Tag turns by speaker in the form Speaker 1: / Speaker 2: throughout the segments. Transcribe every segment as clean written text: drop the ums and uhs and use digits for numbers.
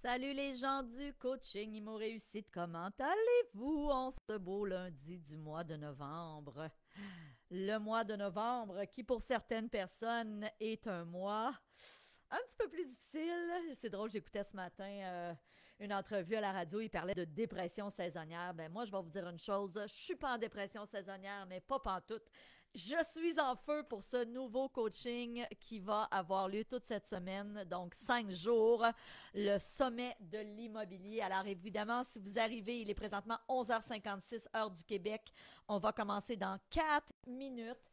Speaker 1: Salut les gens du coaching Imo Réussite, comment allez-vous en ce beau lundi du mois de novembre? Le mois de novembre qui pour certaines personnes est un mois un petit peu plus difficile. C'est drôle, j'écoutais ce matin une entrevue à la radio, il parlait de dépression saisonnière. Ben moi, je vais vous dire une chose, je suis pas en dépression saisonnière, mais pas pantoute. Je suis en feu pour ce nouveau coaching qui va avoir lieu toute cette semaine, donc 5 jours, le sommet de l'immobilier. Alors évidemment, si vous arrivez, il est présentement 11h56 heure du Québec. On va commencer dans 4 minutes.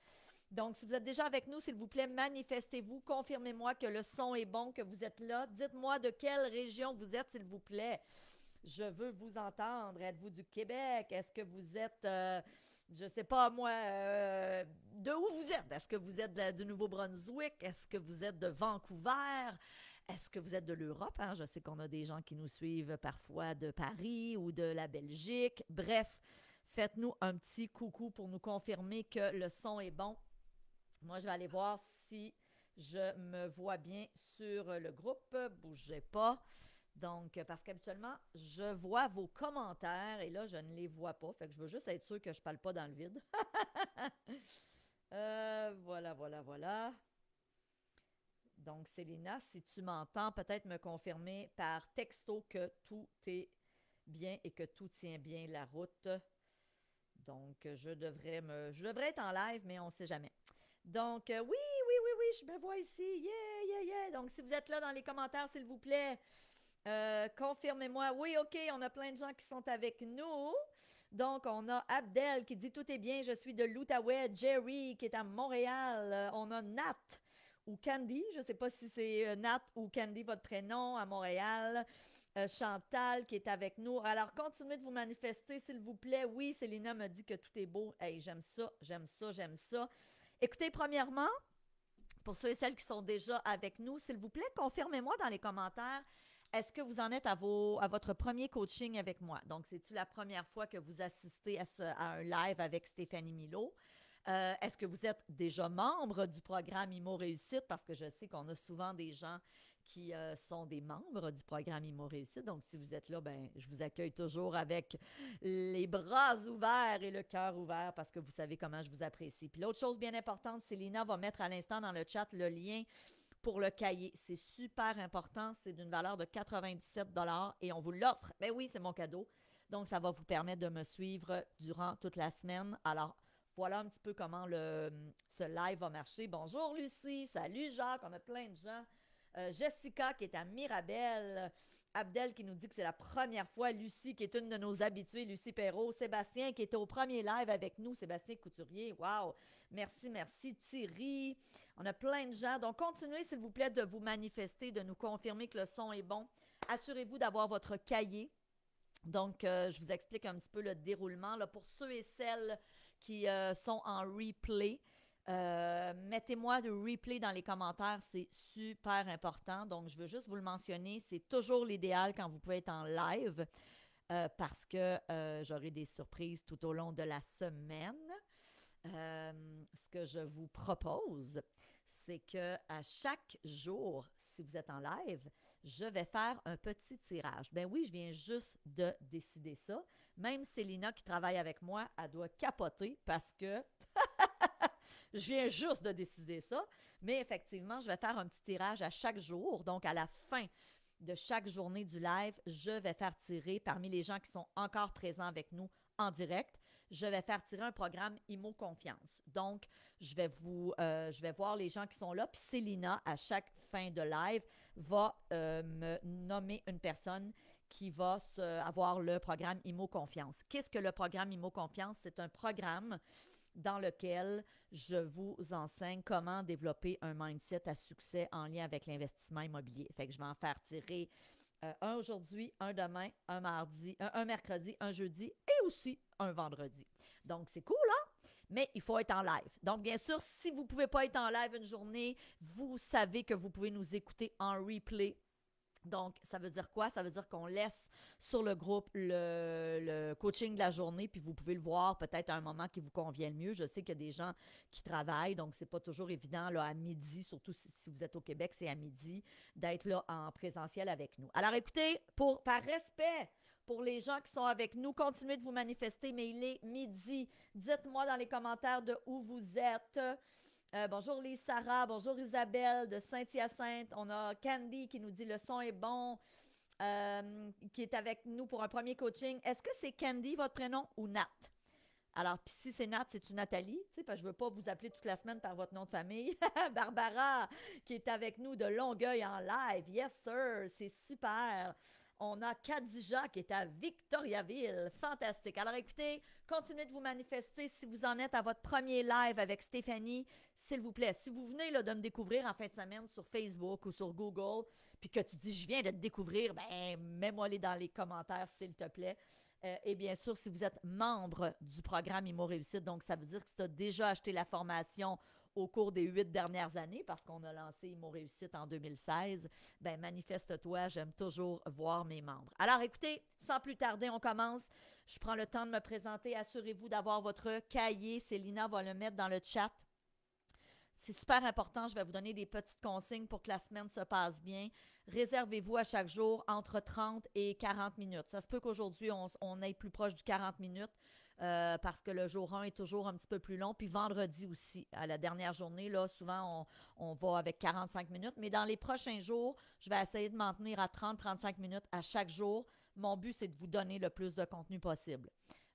Speaker 1: Donc, si vous êtes déjà avec nous, s'il vous plaît, manifestez-vous, confirmez-moi que le son est bon, que vous êtes là. Dites-moi de quelle région vous êtes, s'il vous plaît. Je veux vous entendre. Êtes-vous du Québec? Est-ce que vous êtes, je sais pas moi, de où vous êtes? Est-ce que vous êtes du Nouveau-Brunswick? Est-ce que vous êtes de Vancouver? Est-ce que vous êtes de l'Europe? Hein? Je sais qu'on a des gens qui nous suivent parfois de Paris ou de la Belgique. Bref, faites-nous un petit coucou pour nous confirmer que le son est bon. Moi, je vais aller voir si je me vois bien sur le groupe. Bougez pas. Donc, parce qu'habituellement, je vois vos commentaires et là, je ne les vois pas. Fait que je veux juste être sûr que je ne parle pas dans le vide. Voilà, voilà, voilà. Donc, Célina, si tu m'entends, peut-être me confirmer par texto que tout est bien et que tout tient bien la route. Donc, je devrais être en live, mais on ne sait jamais. Donc, oui, oui, oui, oui, je me vois ici. Yeah, yeah, yeah. Donc, si vous êtes là dans les commentaires, s'il vous plaît, confirmez-moi. Oui, OK, on a plein de gens qui sont avec nous. Donc, on a Abdel qui dit tout est bien, je suis de l'Outaouais. Jerry qui est à Montréal. On a Nat ou Candy, je ne sais pas si c'est Nat ou Candy votre prénom à Montréal. Chantal qui est avec nous. Alors, continuez de vous manifester, s'il vous plaît. Oui, Célina me dit que tout est beau. Hey, j'aime ça, j'aime ça, j'aime ça. Écoutez, premièrement, pour ceux et celles qui sont déjà avec nous, s'il vous plaît, confirmez-moi dans les commentaires. Est-ce que vous en êtes à votre premier coaching avec moi? Donc, c'est-tu la première fois que vous assistez à un live avec Stéphanie Milo? Est-ce que vous êtes déjà membre du programme IMO Réussite? Parce que je sais qu'on a souvent des gens qui sont des membres du programme IMO Réussite. Donc, si vous êtes là, ben, je vous accueille toujours avec les bras ouverts et le cœur ouvert parce que vous savez comment je vous apprécie. Puis l'autre chose bien importante, Célina va mettre à l'instant dans le chat le lien pour le cahier. C'est super important. C'est d'une valeur de 97 et on vous l'offre. Ben oui, c'est mon cadeau. Donc, ça va vous permettre de me suivre durant toute la semaine. Alors, voilà un petit peu comment ce live va marcher. Bonjour Lucie, salut Jacques, on a plein de gens. Jessica qui est à Mirabel, Abdel qui nous dit que c'est la première fois, Lucie qui est une de nos habituées, Lucie Perrault, Sébastien qui était au premier live avec nous, Sébastien Couturier, wow, merci, merci, Thierry, on a plein de gens, donc continuez s'il vous plaît de vous manifester, de nous confirmer que le son est bon, assurez-vous d'avoir votre cahier. Donc, je vous explique un petit peu le déroulement. Là, pour ceux et celles qui sont en replay, mettez-moi de replay dans les commentaires, c'est super important. Donc, je veux juste vous le mentionner, c'est toujours l'idéal quand vous pouvez être en live parce que j'aurai des surprises tout au long de la semaine. Ce que je vous propose, c'est que à chaque jour, si vous êtes en live, je vais faire un petit tirage. Ben oui, je viens juste de décider ça. Même Célina qui travaille avec moi, elle doit capoter parce que je viens juste de décider ça. Mais effectivement, je vais faire un petit tirage à chaque jour. Donc, à la fin de chaque journée du live, je vais faire tirer parmi les gens qui sont encore présents avec nous en direct, je vais faire tirer un programme IMO Confiance. Donc, je vais voir les gens qui sont là. Puis Célina, à chaque fin de live, va me nommer une personne qui va avoir le programme IMO Confiance. Qu'est-ce que le programme IMO Confiance? C'est un programme dans lequel je vous enseigne comment développer un mindset à succès en lien avec l'investissement immobilier. Fait que je vais en faire tirer un aujourd'hui, un demain, un mardi, un mercredi, un jeudi et aussi un vendredi. Donc, c'est cool, hein? Mais il faut être en live. Donc, bien sûr, si vous ne pouvez pas être en live une journée, vous savez que vous pouvez nous écouter en replay Donc, ça veut dire quoi? Ça veut dire qu'on laisse sur le groupe le coaching de la journée, puis vous pouvez le voir peut-être à un moment qui vous convient le mieux. Je sais qu'il y a des gens qui travaillent, donc c'est pas toujours évident là, à midi, surtout si vous êtes au Québec, c'est à midi, d'être là en présentiel avec nous. Alors écoutez, par respect pour les gens qui sont avec nous, continuez de vous manifester, mais il est midi. Dites-moi dans les commentaires de où vous êtes. Bonjour Lise Sarah, bonjour Isabelle de Saint-Hyacinthe. On a Candy qui nous dit le son est bon, qui est avec nous pour un premier coaching. Est-ce que c'est Candy votre prénom ou Nat? Alors, puis si c'est Nat, c'est-tu Nathalie? Tu sais, parce que je ne veux pas vous appeler toute la semaine par votre nom de famille. Barbara, qui est avec nous de Longueuil en live. Yes, sir, c'est super. On a Khadija qui est à Victoriaville. Fantastique. Alors écoutez, continuez de vous manifester. Si vous en êtes à votre premier live avec Stéphanie, s'il vous plaît, si vous venez là, de me découvrir en fin de semaine sur Facebook ou sur Google, puis que tu dis je viens de te découvrir, ben mets-moi-les dans les commentaires, s'il te plaît. Et bien sûr, si vous êtes membre du programme IMO Réussite, donc ça veut dire que si tu as déjà acheté la formation au cours des 8 dernières années, parce qu'on a lancé IMO Réussite en 2016, ben manifeste-toi, j'aime toujours voir mes membres. Alors écoutez, sans plus tarder, on commence. Je prends le temps de me présenter. Assurez-vous d'avoir votre cahier. Célina va le mettre dans le chat. C'est super important. Je vais vous donner des petites consignes pour que la semaine se passe bien. Réservez-vous à chaque jour entre 30 et 40 minutes. Ça se peut qu'aujourd'hui, on aille plus proche du 40 minutes parce que le jour 1 est toujours un petit peu plus long. Puis vendredi aussi, à la dernière journée, là, souvent, on va avec 45 minutes. Mais dans les prochains jours, je vais essayer de m'en tenir à 30-35 minutes à chaque jour. Mon but, c'est de vous donner le plus de contenu possible.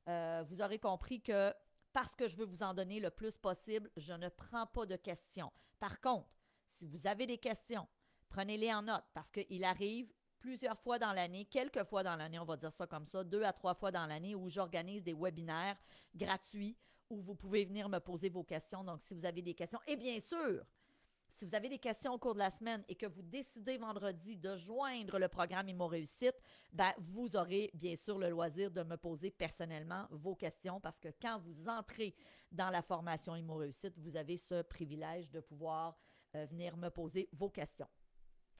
Speaker 1: Vous aurez compris que parce que je veux vous en donner le plus possible, je ne prends pas de questions. Par contre, si vous avez des questions, prenez-les en note parce qu'il arrive plusieurs fois dans l'année, quelques fois dans l'année, on va dire ça comme ça, 2 à 3 fois dans l'année où j'organise des webinaires gratuits où vous pouvez venir me poser vos questions. Donc, si vous avez des questions, et bien sûr, si vous avez des questions au cours de la semaine et que vous décidez vendredi de joindre le programme IMO Réussite, ben, vous aurez bien sûr le loisir de me poser personnellement vos questions parce que quand vous entrez dans la formation IMO Réussite, vous avez ce privilège de pouvoir venir me poser vos questions.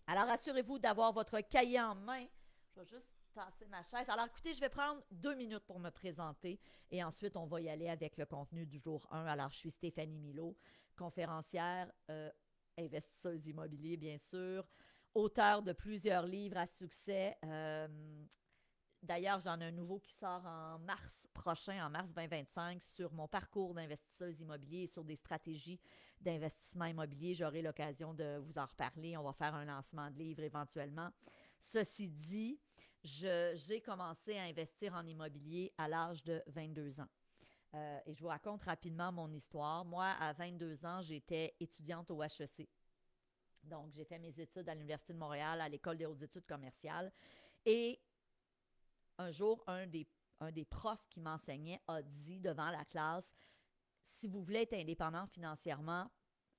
Speaker 1: Alors, assurez-vous d'avoir votre cahier en main. Je vais juste tasser ma chaise. Alors, écoutez, je vais prendre 2 minutes pour me présenter et ensuite, on va y aller avec le contenu du jour 1. Alors, je suis Stéphanie Milot, conférencière, investisseuse immobilier, bien sûr, auteure de plusieurs livres à succès. D'ailleurs, j'en ai un nouveau qui sort en mars prochain, en mars 2025, sur mon parcours d'investisseuse immobilier et sur des stratégies d'investissement immobilier. J'aurai l'occasion de vous en reparler. On va faire un lancement de livre éventuellement. Ceci dit, j'ai commencé à investir en immobilier à l'âge de 22 ans. Et je vous raconte rapidement mon histoire. Moi, à 22 ans, j'étais étudiante au HEC. Donc, j'ai fait mes études à l'Université de Montréal, à l'École des hautes études commerciales. Et un jour, un des profs qui m'enseignait a dit devant la classe, si vous voulez être indépendant financièrement,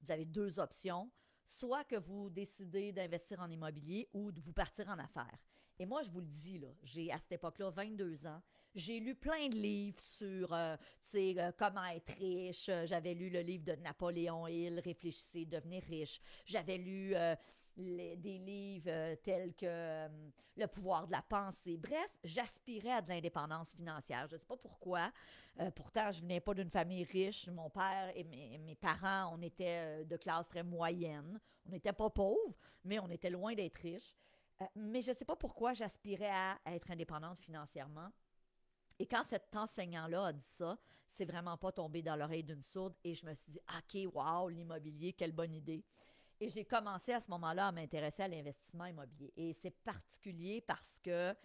Speaker 1: vous avez 2 options. Soit que vous décidez d'investir en immobilier ou de vous partir en affaires. Et moi, je vous le dis, là, j'ai à cette époque-là 22 ans. J'ai lu plein de livres sur comment être riche. J'avais lu le livre de Napoléon Hill, Réfléchissez, devenir riche. J'avais lu des livres tels que Le pouvoir de la pensée. Bref, j'aspirais à de l'indépendance financière. Je ne sais pas pourquoi. Pourtant, je ne venais pas d'une famille riche. Mon père et mes parents, on était de classe très moyenne. On n'était pas pauvres, mais on était loin d'être riches. Mais je ne sais pas pourquoi j'aspirais à être indépendante financièrement. Et quand cet enseignant-là a dit ça, c'est vraiment pas tombé dans l'oreille d'une sourde et je me suis dit, OK, wow, l'immobilier, quelle bonne idée. Et j'ai commencé à ce moment-là à m'intéresser à l'investissement immobilier. Et c'est particulier parce que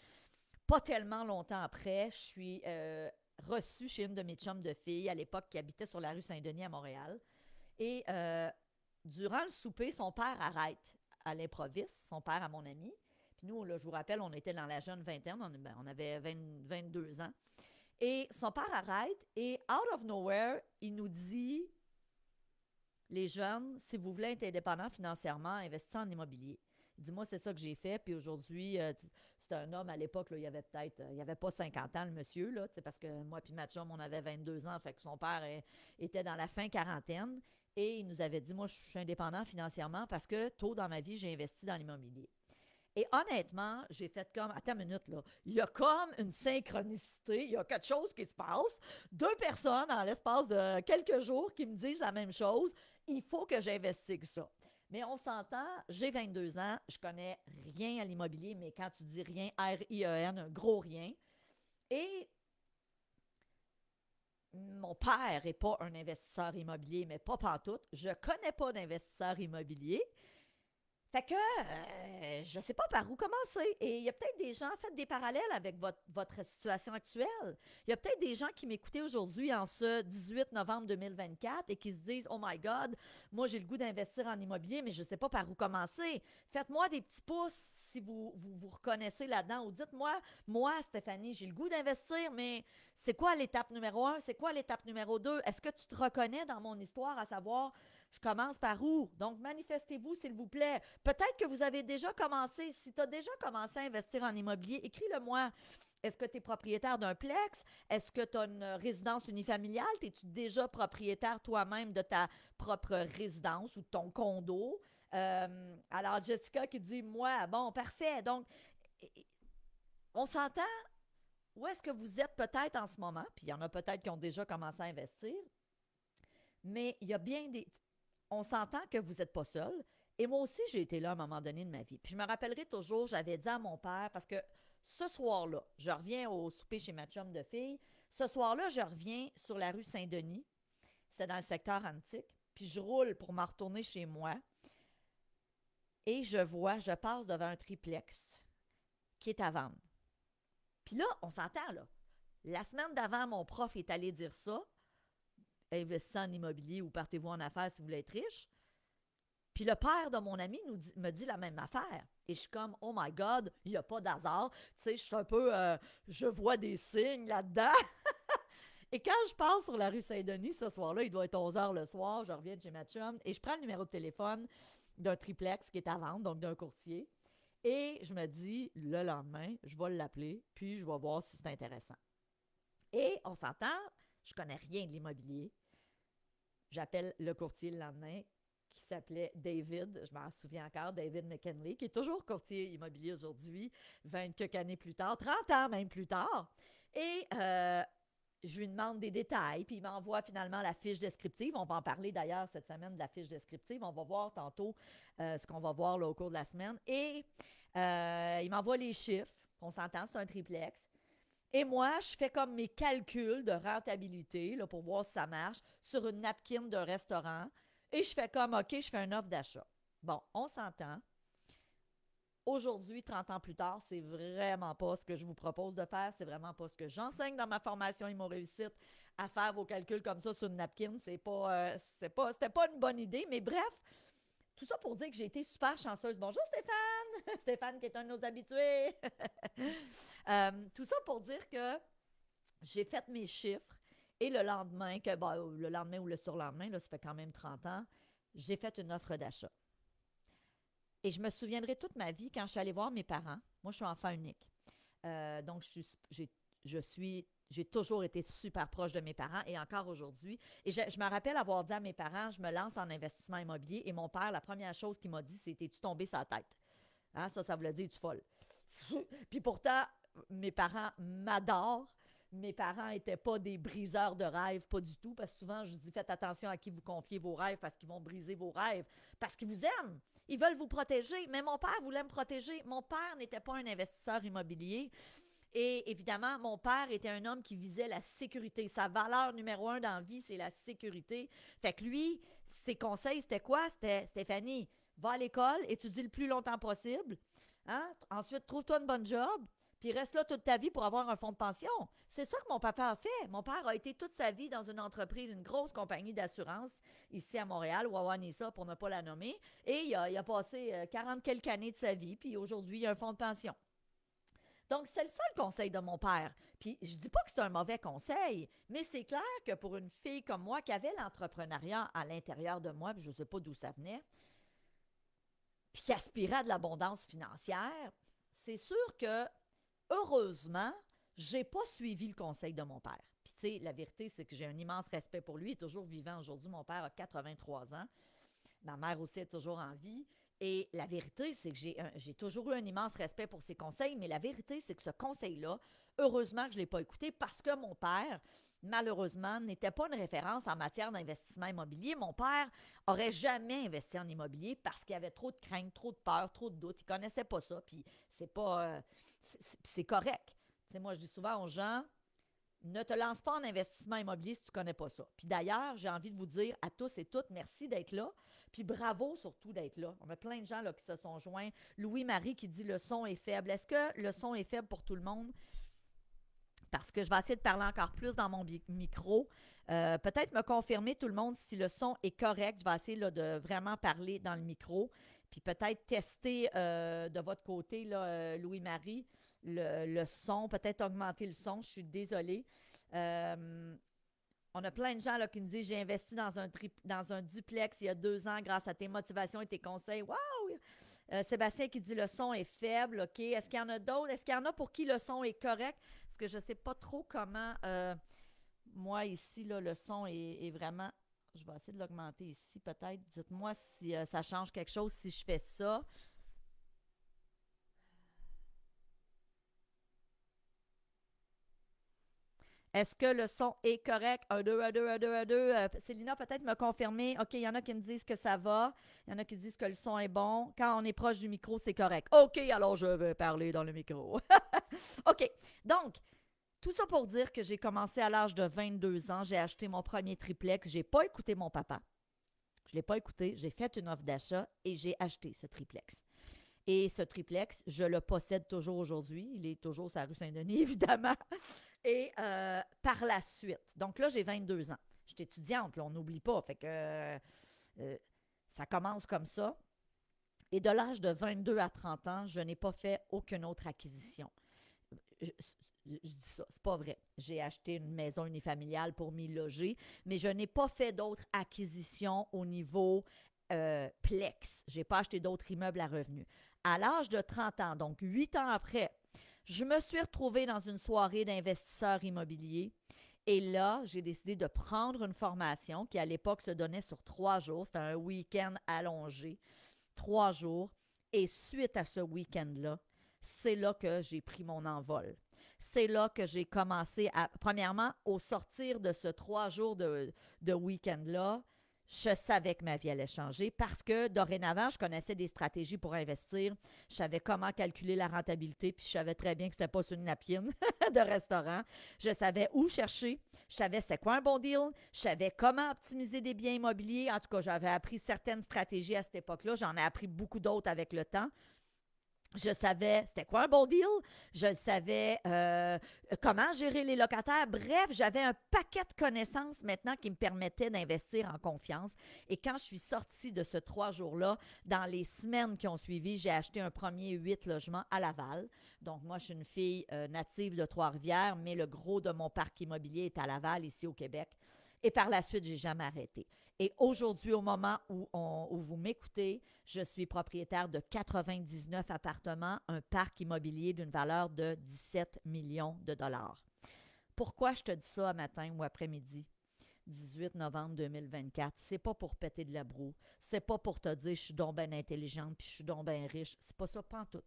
Speaker 1: pas tellement longtemps après, je suis reçue chez une de mes chums de filles à l'époque qui habitait sur la rue Saint-Denis à Montréal. Et durant le souper, son père arrête à l'improviste, son père à mon ami. Puis nous, là, je vous rappelle, on était dans la jeune vingtaine, on avait 22 ans. Et son père arrête et, out of nowhere, il nous dit, les jeunes, si vous voulez être indépendant financièrement, investissez en immobilier. Il dit, moi, c'est ça que j'ai fait. Puis aujourd'hui, c'était un homme à l'époque, là, il y avait pas 50 ans, le monsieur, là, parce que moi puis ma chum, on avait 22 ans, fait que son père était dans la fin quarantaine. Et il nous avait dit, moi, je suis indépendant financièrement parce que tôt dans ma vie, j'ai investi dans l'immobilier. Et honnêtement, j'ai fait comme, attends une minute, là, il y a comme une synchronicité, il y a quelque chose qui se passe. Deux personnes en l'espace de quelques jours qui me disent la même chose. Il faut que j'investigue ça. Mais on s'entend, j'ai 22 ans, je connais rien à l'immobilier, mais quand tu dis rien, R-I-E-N, un gros rien. Et mon père n'est pas un investisseur immobilier, mais pas pantoute. Je ne connais pas d'investisseur immobilier. Fait que je ne sais pas par où commencer. Et il y a peut-être des gens, faites des parallèles avec votre situation actuelle. Il y a peut-être des gens qui m'écoutaient aujourd'hui en ce 18 novembre 2024 et qui se disent Oh my God, moi j'ai le goût d'investir en immobilier, mais je ne sais pas par où commencer. Faites-moi des petits pouces si vous reconnaissez là-dedans. Ou dites-moi, moi, Stéphanie, j'ai le goût d'investir, mais c'est quoi l'étape numéro 1? C'est quoi l'étape numéro 2? Est-ce que tu te reconnais dans mon histoire à savoir je commence par où? Donc, manifestez-vous, s'il vous plaît. Peut-être que vous avez déjà commencé. Si tu as déjà commencé à investir en immobilier, écris-le-moi. Est-ce que tu es propriétaire d'un plex? Est-ce que tu as une résidence unifamiliale? Es-tu déjà propriétaire toi-même de ta propre résidence ou de ton condo? Alors, Jessica qui dit, moi, bon, parfait. Donc, on s'entend? Où est-ce que vous êtes peut-être en ce moment? Puis il y en a peut-être qui ont déjà commencé à investir. Mais il y a bien des on s'entend que vous n'êtes pas seul. Et moi aussi, j'ai été là à un moment donné de ma vie. Puis je me rappellerai toujours, j'avais dit à mon père, parce que ce soir-là, je reviens au souper chez ma chum de fille. Ce soir-là, je reviens sur la rue Saint-Denis. C'était dans le secteur antique. Puis je roule pour m'en retourner chez moi. Et je passe devant un triplex qui est à vendre. Puis là, on s'entend, là. La semaine d'avant, mon prof est allé dire ça. Investissez en immobilier ou partez-vous en affaires si vous voulez être riche. Puis le père de mon ami me dit la même affaire. Et je suis comme, oh my God, il n'y a pas d'hasard. Tu sais, je suis un peu, je vois des signes là-dedans. Et quand je passe sur la rue Saint-Denis ce soir-là, il doit être 11 h le soir, je reviens de chez ma chum et je prends le numéro de téléphone d'un triplex qui est à vendre, donc d'un courtier. Et je me dis, le lendemain, je vais l'appeler, puis je vais voir si c'est intéressant. Et on s'entend, je connais rien de l'immobilier. J'appelle le courtier le lendemain qui s'appelait David, je m'en souviens encore, David McKinley, qui est toujours courtier immobilier aujourd'hui, 20 quelques années plus tard, 30 ans même plus tard. Et je lui demande des détails, puis il m'envoie finalement la fiche descriptive. On va en parler d'ailleurs cette semaine de la fiche descriptive. On va voir tantôt ce qu'on va voir là, au cours de la semaine. Et il m'envoie les chiffres. On s'entend, c'est un triplex. Et moi, je fais comme mes calculs de rentabilité là, pour voir si ça marche sur une napkin d'un restaurant. Et je fais comme, OK, je fais une offre d'achat. Bon, on s'entend. Aujourd'hui, 30 ans plus tard, c'est vraiment pas ce que je vous propose de faire. C'est vraiment pas ce que j'enseigne dans ma formation Immo Réussite à faire vos calculs comme ça sur une napkin. C'était pas une bonne idée. Mais bref, tout ça pour dire que j'ai été super chanceuse. Bonjour Stéphane! Stéphane qui est un de nos habitués. Tout ça pour dire que j'ai fait mes chiffres et le lendemain, le lendemain ou le surlendemain, là, ça fait quand même 30 ans, j'ai fait une offre d'achat. Et je me souviendrai toute ma vie quand je suis allée voir mes parents. Moi, je suis enfant unique. Donc, j'ai toujours été super proche de mes parents et encore aujourd'hui. Et je me rappelle avoir dit à mes parents, je me lance en investissement immobilier et mon père, la première chose qu'il m'a dit, c'était « tu tombé sur la tête? » Hein, ça voulait dire « tu folle? » Puis pourtant, mes parents m'adorent. Mes parents n'étaient pas des briseurs de rêves, pas du tout, parce que souvent, je dis faites attention à qui vous confiez vos rêves parce qu'ils vont briser vos rêves, parce qu'ils vous aiment. Ils veulent vous protéger. Mais mon père voulait me protéger. Mon père n'était pas un investisseur immobilier. Et évidemment, mon père était un homme qui visait la sécurité. Sa valeur numéro 1 dans la vie, c'est la sécurité. Fait que lui, ses conseils, c'était quoi? C'était Stéphanie, va à l'école, étudie le plus longtemps possible. Hein? Ensuite, trouve-toi une bonne job, puis reste là toute ta vie pour avoir un fonds de pension. C'est ça que mon papa a fait. Mon père a été toute sa vie dans une entreprise, une grosse compagnie d'assurance ici à Montréal, Wawanesa pour ne pas la nommer. Et il a passé 40 quelques années de sa vie, puis aujourd'hui, il a un fonds de pension. Donc, c'est le seul conseil de mon père. Puis, je dis pas que c'est un mauvais conseil, mais c'est clair que pour une fille comme moi qui avait l'entrepreneuriat à l'intérieur de moi, puis je ne sais pas d'où ça venait, puis qui aspirait à de l'abondance financière, c'est sûr que, heureusement, j'ai pas suivi le conseil de mon père. Puis, tu sais, la vérité, c'est que j'ai un immense respect pour lui. Il est toujours vivant aujourd'hui. Mon père a 83 ans. Ma mère aussi est toujours en vie. Et la vérité, c'est que j'ai toujours eu un immense respect pour ses conseils, mais la vérité, c'est que ce conseil-là, heureusement que je ne l'ai pas écouté parce que mon père, malheureusement, n'était pas une référence en matière d'investissement immobilier. Mon père aurait jamais investi en immobilier parce qu'il avait trop de craintes, trop de peur, trop de doutes. Il ne connaissait pas ça, puis c'est pas... c'est correct. Tu sais, moi, je dis souvent aux gens, ne te lance pas en investissement immobilier si tu ne connais pas ça. Puis d'ailleurs, j'ai envie de vous dire à tous et toutes, merci d'être là. Puis bravo surtout d'être là. On a plein de gens là, qui se sont joints. Louis-Marie qui dit le son est faible. Est-ce que le son est faible pour tout le monde? Parce que je vais essayer de parler encore plus dans mon micro. Peut-être me confirmer tout le monde si le son est correct. Je vais essayer là, de vraiment parler dans le micro. Puis peut-être tester de votre côté, Louis-Marie, le son, peut-être augmenter le son. Je suis désolée. On a plein de gens là, qui nous disent j'ai investi dans un duplex il y a 2 ans grâce à tes motivations et tes conseils. Waouh! Sébastien qui dit le son est faible. OK. Est-ce qu'il y en a d'autres? Est-ce qu'il y en a pour qui le son est correct? Parce que je ne sais pas trop comment. Moi, ici, là, le son est vraiment. Je vais essayer de l'augmenter ici, peut-être. Dites-moi si ça change quelque chose si je fais ça. Est-ce que le son est correct? 1, 2, 1, 2, 1, 2, 1, 2. Célina, peut-être me confirmer. OK, il y en a qui me disent que ça va. Il y en a qui disent que le son est bon. Quand on est proche du micro, c'est correct. OK, alors je vais parler dans le micro. OK, donc, tout ça pour dire que j'ai commencé à l'âge de 22 ans. J'ai acheté mon premier triplex. Je n'ai pas écouté mon papa. Je ne l'ai pas écouté. J'ai fait une offre d'achat et j'ai acheté ce triplex. Et ce triplex, je le possède toujours aujourd'hui. Il est toujours sur la rue Saint-Denis, évidemment. Et par la suite, donc là, j'ai 22 ans. Je suis étudiante, là, on n'oublie pas. Fait que ça commence comme ça. Et de l'âge de 22 à 30 ans, je n'ai pas fait aucune autre acquisition. Je dis ça, c'est pas vrai. J'ai acheté une maison unifamiliale pour m'y loger, mais je n'ai pas fait d'autres acquisitions au niveau Plex. Je n'ai pas acheté d'autres immeubles à revenus. À l'âge de 30 ans, donc 8 ans après, je me suis retrouvée dans une soirée d'investisseurs immobiliers. Et là, j'ai décidé de prendre une formation qui, à l'époque, se donnait sur 3 jours. C'était un week-end allongé, 3 jours. Et suite à ce week-end-là, c'est là que j'ai pris mon envol. C'est là que j'ai commencé à, premièrement, au sortir de ce 3 jours de week-end-là, je savais que ma vie allait changer parce que dorénavant, je connaissais des stratégies pour investir. Je savais comment calculer la rentabilité, puis je savais très bien que ce n'était pas sur une napkin de restaurant. Je savais où chercher. Je savais c'était quoi un bon deal. Je savais comment optimiser des biens immobiliers. En tout cas, j'avais appris certaines stratégies à cette époque-là. J'en ai appris beaucoup d'autres avec le temps. Je savais c'était quoi un bon deal, je savais comment gérer les locataires. Bref, j'avais un paquet de connaissances maintenant qui me permettaient d'investir en confiance. Et quand je suis sortie de ce 3 jours-là, dans les semaines qui ont suivi, j'ai acheté un premier 8 logements à Laval. Donc, moi, je suis une fille native de Trois-Rivières, mais le gros de mon parc immobilier est à Laval, ici au Québec. Et par la suite, je n'ai jamais arrêté. Et aujourd'hui, au moment où vous m'écoutez, je suis propriétaire de 99 appartements, un parc immobilier d'une valeur de 17 millions de dollars. Pourquoi je te dis ça matin ou après-midi? 18 novembre 2024, c'est pas pour péter de la broue, c'est pas pour te dire je suis donc bien intelligente puis je suis donc bien riche, c'est pas ça pantoute.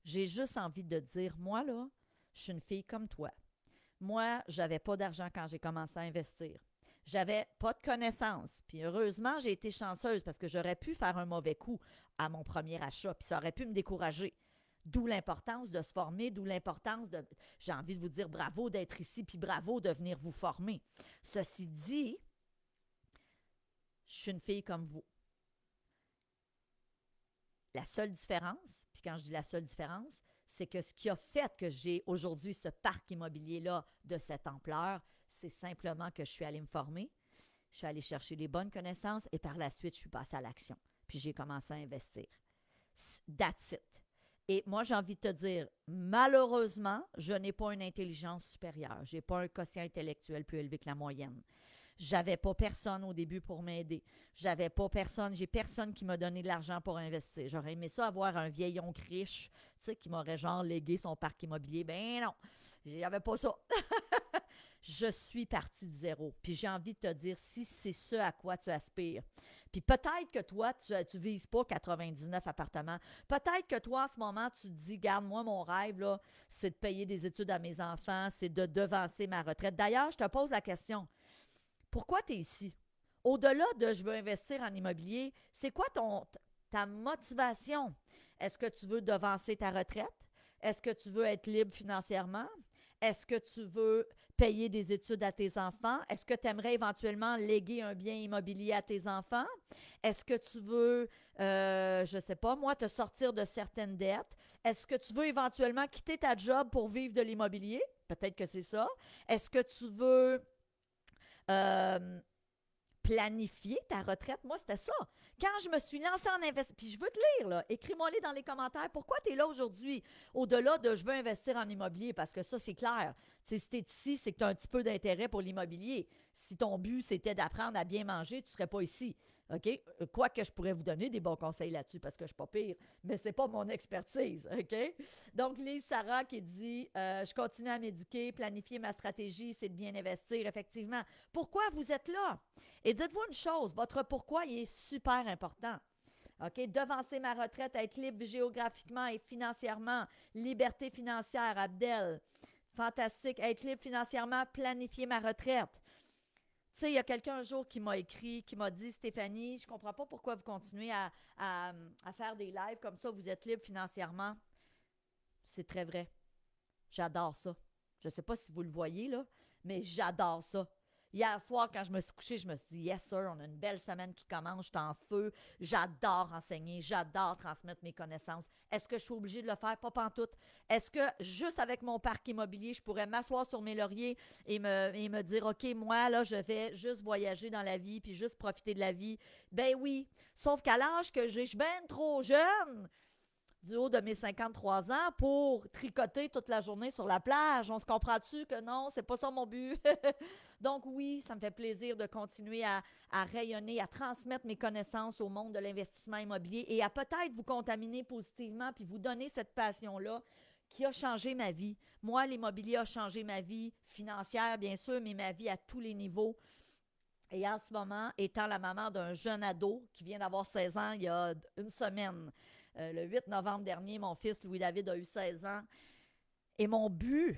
Speaker 1: J'ai juste envie de dire, moi là, je suis une fille comme toi. Moi, j'avais pas d'argent quand j'ai commencé à investir. J'avais pas de connaissances. Puis heureusement, j'ai été chanceuse parce que j'aurais pu faire un mauvais coup à mon premier achat. Puis ça aurait pu me décourager. D'où l'importance de se former, d'où l'importance de... J'ai envie de vous dire bravo d'être ici, puis bravo de venir vous former. Ceci dit, je suis une fille comme vous. La seule différence, puis quand je dis la seule différence, c'est que ce qui a fait que j'ai aujourd'hui ce parc immobilier-là de cette ampleur, c'est simplement que je suis allée me former, je suis allée chercher les bonnes connaissances et par la suite, je suis passée à l'action. Puis j'ai commencé à investir. That's it. Et moi, j'ai envie de te dire, malheureusement, je n'ai pas une intelligence supérieure. Je n'ai pas un quotient intellectuel plus élevé que la moyenne. J'avais pas personne au début pour m'aider. J'avais pas personne, j'ai personne qui m'a donné de l'argent pour investir. J'aurais aimé ça avoir un vieil oncle riche, tu sais, qui m'aurait genre légué son parc immobilier. Ben non, j'avais pas ça. je suis partie de zéro. Puis j'ai envie de te dire si c'est ce à quoi tu aspires. Puis peut-être que toi, tu ne vises pas 99 appartements. Peut-être que toi, en ce moment, tu te dis, garde, moi, mon rêve, là, c'est de payer des études à mes enfants, c'est de devancer ma retraite. D'ailleurs, je te pose la question, pourquoi tu es ici? Au-delà de je veux investir en immobilier, c'est quoi ta motivation? Est-ce que tu veux devancer ta retraite? Est-ce que tu veux être libre financièrement? Est-ce que tu veux payer des études à tes enfants? Est-ce que tu aimerais éventuellement léguer un bien immobilier à tes enfants? Est-ce que tu veux, je ne sais pas, moi, te sortir de certaines dettes? Est-ce que tu veux éventuellement quitter ta job pour vivre de l'immobilier? Peut-être que c'est ça. Est-ce que tu veux planifier ta retraite? Moi, c'était ça. Quand je me suis lancée en investissement, puis je veux te lire, là, écris-moi-les dans les commentaires. Pourquoi tu es là aujourd'hui, au-delà de je veux investir en immobilier? Parce que ça, c'est clair. T'sais, si tu es ici, c'est que tu as un petit peu d'intérêt pour l'immobilier. Si ton but, c'était d'apprendre à bien manger, tu ne serais pas ici. OK? Quoique je pourrais vous donner des bons conseils là-dessus parce que je ne suis pas pire, mais ce n'est pas mon expertise. OK? Donc, Lise Sarah qui dit je continue à m'éduquer, planifier ma stratégie, c'est de bien investir, effectivement. Pourquoi vous êtes là? Et dites-vous une chose, votre pourquoi il est super important. OK? Devancer ma retraite, être libre géographiquement et financièrement, liberté financière, Abdel. Fantastique. Être libre financièrement, planifier ma retraite. Tu sais, il y a quelqu'un un jour qui m'a écrit, qui m'a dit, Stéphanie, je ne comprends pas pourquoi vous continuez à faire des lives comme ça, vous êtes libre financièrement. C'est très vrai. J'adore ça. Je ne sais pas si vous le voyez, là, mais j'adore ça. Hier soir, quand je me suis couchée, je me suis dit, yes, sir, on a une belle semaine qui commence, je suis en feu, j'adore enseigner, j'adore transmettre mes connaissances. Est-ce que je suis obligée de le faire? Pas pantoute. Est-ce que juste avec mon parc immobilier, je pourrais m'asseoir sur mes lauriers et me dire, OK, moi, là, je vais juste voyager dans la vie puis juste profiter de la vie? Ben oui. Sauf qu'à l'âge que j'ai, je suis bien trop jeune du haut de mes 53 ans pour tricoter toute la journée sur la plage. On se comprend-tu que non, c'est pas ça mon but? Donc oui, ça me fait plaisir de continuer à rayonner, à transmettre mes connaissances au monde de l'investissement immobilier et à peut-être vous contaminer positivement puis vous donner cette passion-là qui a changé ma vie. Moi, l'immobilier a changé ma vie financière, bien sûr, mais ma vie à tous les niveaux. Et en ce moment, étant la maman d'un jeune ado qui vient d'avoir 16 ans il y a une semaine, le 8 novembre dernier, mon fils Louis-David a eu 16 ans. Et mon but,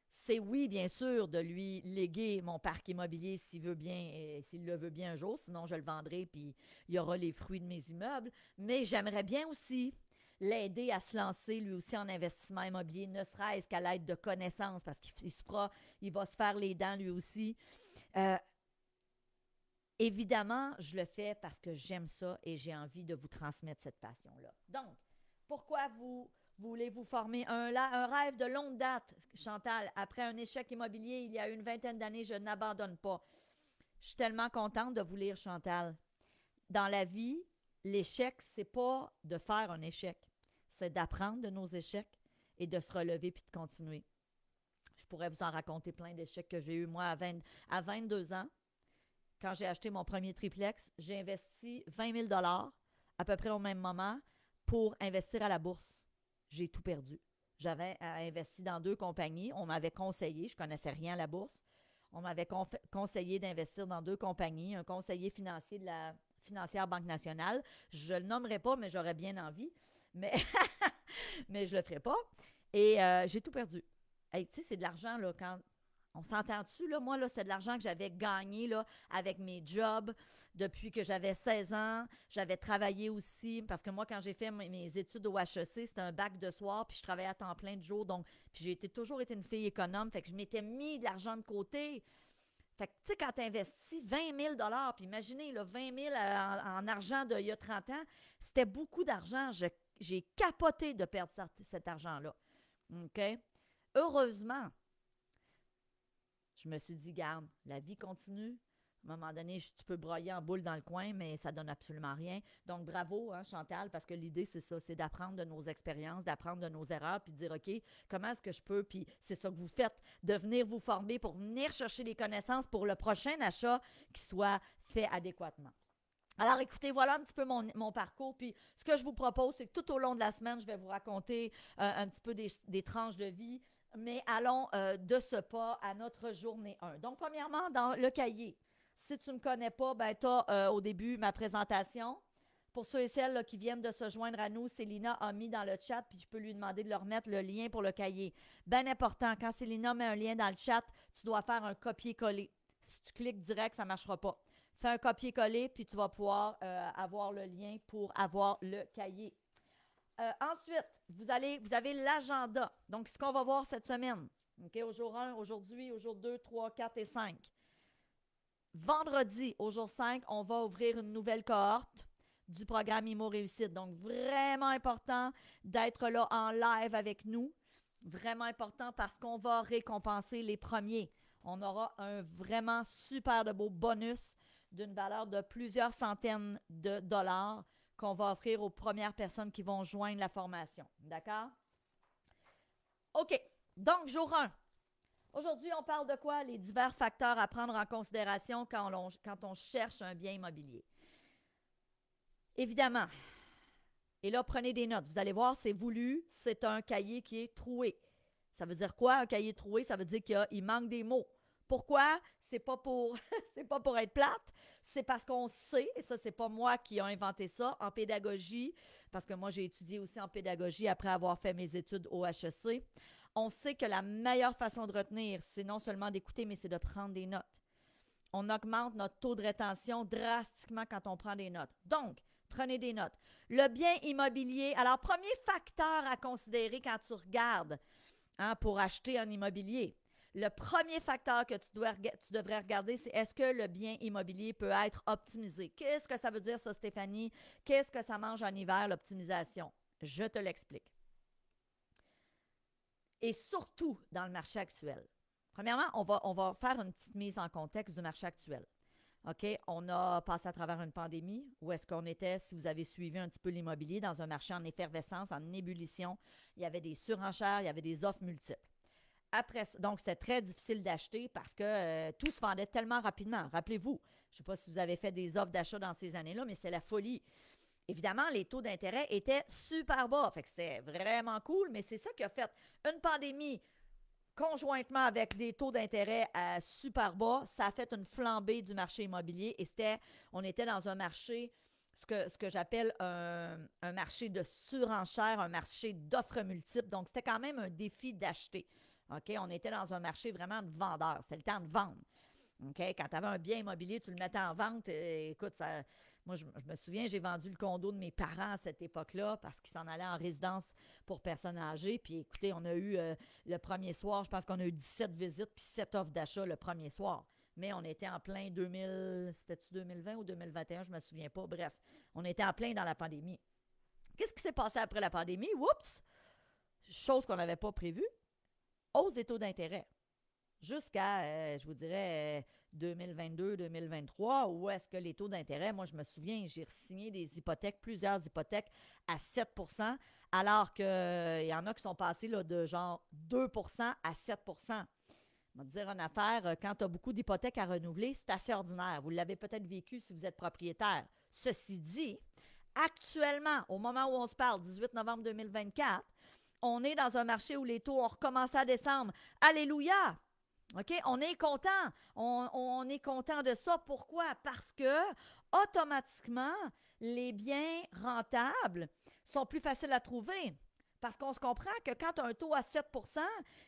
Speaker 1: c'est oui, bien sûr, de lui léguer mon parc immobilier s'il veut bien, et s'il le veut bien un jour. Sinon, je le vendrai puis il y aura les fruits de mes immeubles. Mais j'aimerais bien aussi l'aider à se lancer lui aussi en investissement immobilier, ne serait-ce qu'à l'aide de connaissances, parce il va se faire les dents lui aussi. Euh, Évidemment, je le fais parce que j'aime ça et j'ai envie de vous transmettre cette passion-là. Donc, pourquoi vous voulez vous former un rêve de longue date, Chantal? Après un échec immobilier, il y a une vingtaine d'années, je n'abandonne pas. Je suis tellement contente de vous lire, Chantal. Dans la vie, l'échec, c'est pas de faire un échec. C'est d'apprendre de nos échecs et de se relever puis de continuer. Je pourrais vous en raconter plein d'échecs que j'ai eus, moi, à 22 ans. Quand j'ai acheté mon premier triplex, j'ai investi 20 000 à peu près au même moment pour investir à la bourse. J'ai tout perdu. J'avais investi dans 2 compagnies. On m'avait conseillé, je ne connaissais rien à la bourse. On m'avait conseillé d'investir dans 2 compagnies, un conseiller financier de la financière Banque nationale. Je ne le nommerai pas, mais j'aurais bien envie. Mais, mais je ne le ferai pas. Et j'ai tout perdu. Hey, tu sais, c'est de l'argent, là, quand on s'entend-tu, là? Moi, là, c'est de l'argent que j'avais gagné, là, avec mes jobs depuis que j'avais 16 ans. J'avais travaillé aussi, parce que moi, quand j'ai fait mes études au HEC, c'était un bac de soir, puis je travaillais à temps plein de jour. Donc, puis toujours été une fille économe, fait que je m'étais mis de l'argent de côté. Fait que, tu sais, quand tu investis 20 000 puis imaginez, là, 20 000 en argent d'il y a 30 ans, c'était beaucoup d'argent. J'ai capoté de perdre cet argent-là. OK? Heureusement, je me suis dit, garde, la vie continue. À un moment donné, tu peux broyer en boule dans le coin, mais ça donne absolument rien. Donc, bravo, hein, Chantal, parce que l'idée, c'est ça, c'est d'apprendre de nos expériences, d'apprendre de nos erreurs, puis de dire, OK, comment est-ce que je peux, puis c'est ça que vous faites, de venir vous former pour venir chercher les connaissances pour le prochain achat qui soit fait adéquatement. Alors, écoutez, voilà un petit peu mon parcours. Puis, ce que je vous propose, c'est que tout au long de la semaine, je vais vous raconter un petit peu des tranches de vie, Mais allons de ce pas à notre journée 1. Donc, premièrement, dans le cahier, si tu ne me connais pas, ben, tu as au début ma présentation. Pour ceux et celles là, qui viennent de se joindre à nous, Célina a mis dans le chat, puis je peux lui demander de leur remettre le lien pour le cahier. Bien important, quand Célina met un lien dans le chat, tu dois faire un copier-coller. Si tu cliques direct, ça ne marchera pas. Fais un copier-coller, puis tu vas pouvoir avoir le lien pour avoir le cahier. Ensuite, vous avez l'agenda. Donc, ce qu'on va voir cette semaine. OK, au jour 1, aujourd'hui, au jour 2, 3, 4 et 5. Vendredi, au jour 5, on va ouvrir une nouvelle cohorte du programme IMO Réussite. Donc, vraiment important d'être là en live avec nous. Vraiment important parce qu'on va récompenser les premiers. On aura un vraiment super de beau bonus d'une valeur de plusieurs centaines de dollars qu'on va offrir aux premières personnes qui vont joindre la formation. D'accord? OK. Donc, jour 1. Aujourd'hui, on parle de quoi? Les divers facteurs à prendre en considération quand on cherche un bien immobilier. Évidemment, et là, prenez des notes. Vous allez voir, c'est voulu, c'est un cahier qui est troué. Ça veut dire quoi, un cahier troué? Ça veut dire qu'il manque des mots. Pourquoi? C'est pas pour c'est pas pour être plate, c'est parce qu'on sait, et ça, c'est pas moi qui ai inventé ça, en pédagogie, parce que moi, j'ai étudié aussi en pédagogie après avoir fait mes études au HEC. On sait que la meilleure façon de retenir, c'est non seulement d'écouter, mais c'est de prendre des notes. On augmente notre taux de rétention drastiquement quand on prend des notes. Donc, prenez des notes. Le bien immobilier, alors, premier facteur à considérer quand tu regardes pour acheter un immobilier. Le premier facteur que tu devrais regarder, c'est est-ce que le bien immobilier peut être optimisé? Qu'est-ce que ça veut dire ça, Stéphanie? Qu'est-ce que ça mange en hiver, l'optimisation? Je te l'explique. Et surtout dans le marché actuel. Premièrement, on va faire une petite mise en contexte du marché actuel. OK, on a passé à travers une pandémie où est-ce qu'on était, si vous avez suivi un petit peu l'immobilier, dans un marché en effervescence, en ébullition. Il y avait des surenchères, il y avait des offres multiples. Après, donc, c'était très difficile d'acheter parce que tout se vendait tellement rapidement. Rappelez-vous, je ne sais pas si vous avez fait des offres d'achat dans ces années-là, mais c'est la folie. Évidemment, les taux d'intérêt étaient super bas. Fait que c'était vraiment cool, mais c'est ça qui a fait une pandémie conjointement avec des taux d'intérêt super bas. Ça a fait une flambée du marché immobilier et on était dans un marché, ce que j'appelle un marché de surenchère, un marché d'offres multiples. Donc, c'était quand même un défi d'acheter. OK? On était dans un marché vraiment de vendeurs. C'était le temps de vendre. OK? Quand tu avais un bien immobilier, tu le mettais en vente. Écoute, moi, je me souviens, j'ai vendu le condo de mes parents à cette époque-là parce qu'ils s'en allaient en résidence pour personnes âgées. Puis écoutez, on a eu le premier soir, je pense qu'on a eu 17 visites puis 7 offres d'achat le premier soir. Mais on était en plein 2000, c'était-tu 2020 ou 2021, je ne me souviens pas. Bref, on était en plein dans la pandémie. Qu'est-ce qui s'est passé après la pandémie? Oups! Chose qu'on n'avait pas prévue. Hausse des taux d'intérêt. Jusqu'à, je vous dirais, 2022-2023, où est-ce que les taux d'intérêt, moi, je me souviens, j'ai signé des hypothèques, plusieurs hypothèques à 7 alors qu'il y en a qui sont passés là, de genre 2 à 7 Je vais te dire une affaire, quand tu as beaucoup d'hypothèques à renouveler, c'est assez ordinaire. Vous l'avez peut-être vécu si vous êtes propriétaire. Ceci dit, actuellement, au moment où on se parle, 18 novembre 2024, on est dans un marché où les taux ont recommencé à descendre. Alléluia! OK? On est content. On est content de ça. Pourquoi? Parce que automatiquement, les biens rentables sont plus faciles à trouver. Parce qu'on se comprend que quand tu as un taux à 7